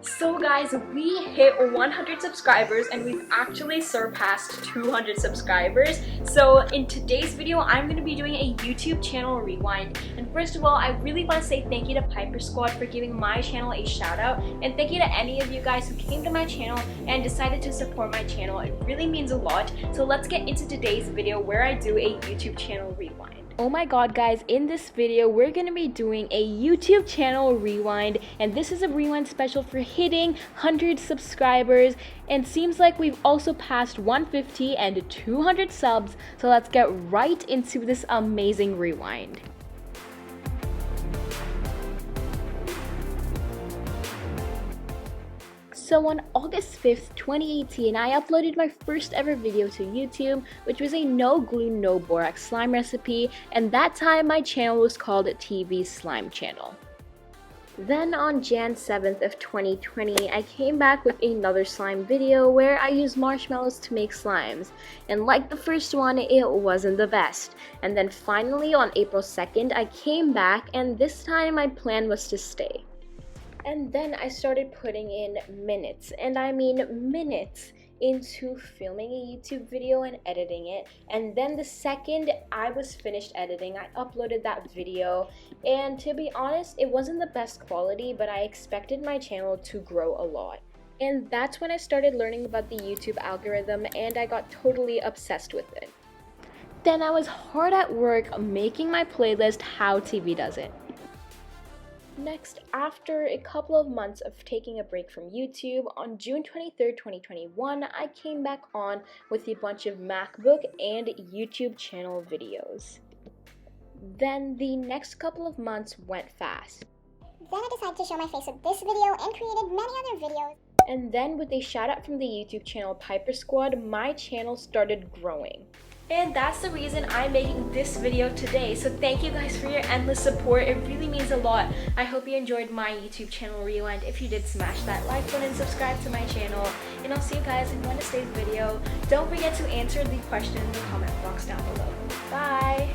So guys, we hit 100 subscribers and we've actually surpassed 200 subscribers. So in today's video, I'm going to be doing a YouTube channel rewind. And first of all, I really want to say thank you to Piper Squad for giving my channel a shout out. And thank you to any of you guys who came to my channel and decided to support my channel. It really means a lot. So let's get into today's video where I do a YouTube channel rewind. Oh my god guys, in this video we're going to be doing a YouTube channel rewind, and this is a rewind special for hitting 100 subscribers, and seems like we've also passed 150 and 200 subs, so let's get right into this amazing rewind. So on August 5th, 2018, I uploaded my first ever video to YouTube, which was a no glue, no borax slime recipe, and that time my channel was called TV Slime Channel. Then on Jan 7th of 2020, I came back with another slime video where I used marshmallows to make slimes, and like the first one, it wasn't the best. And then finally on April 2nd, I came back, and this time my plan was to stay. And then I started putting in minutes, and I mean minutes, into filming a YouTube video and editing it. And then the second I was finished editing, I uploaded that video, and to be honest, it wasn't the best quality, but I expected my channel to grow a lot. And that's when I started learning about the YouTube algorithm, and I got totally obsessed with it. Then I was hard at work making my playlist How TV Does It. Next, after a couple of months of taking a break from YouTube, on June 23rd, 2021, I came back on with a bunch of MacBook and YouTube channel videos. Then the next couple of months went fast. Then I decided to show my face with this video and created many other videos. And then with a shout out from the YouTube channel Piper Squad, my channel started growing. And that's the reason I'm making this video today. So thank you guys for your endless support. It really means a lot. I hope you enjoyed my YouTube channel rewind. If you did, smash that like button and subscribe to my channel. And I'll see you guys in Wednesday's video. Don't forget to answer the question in the comment box down below. Bye!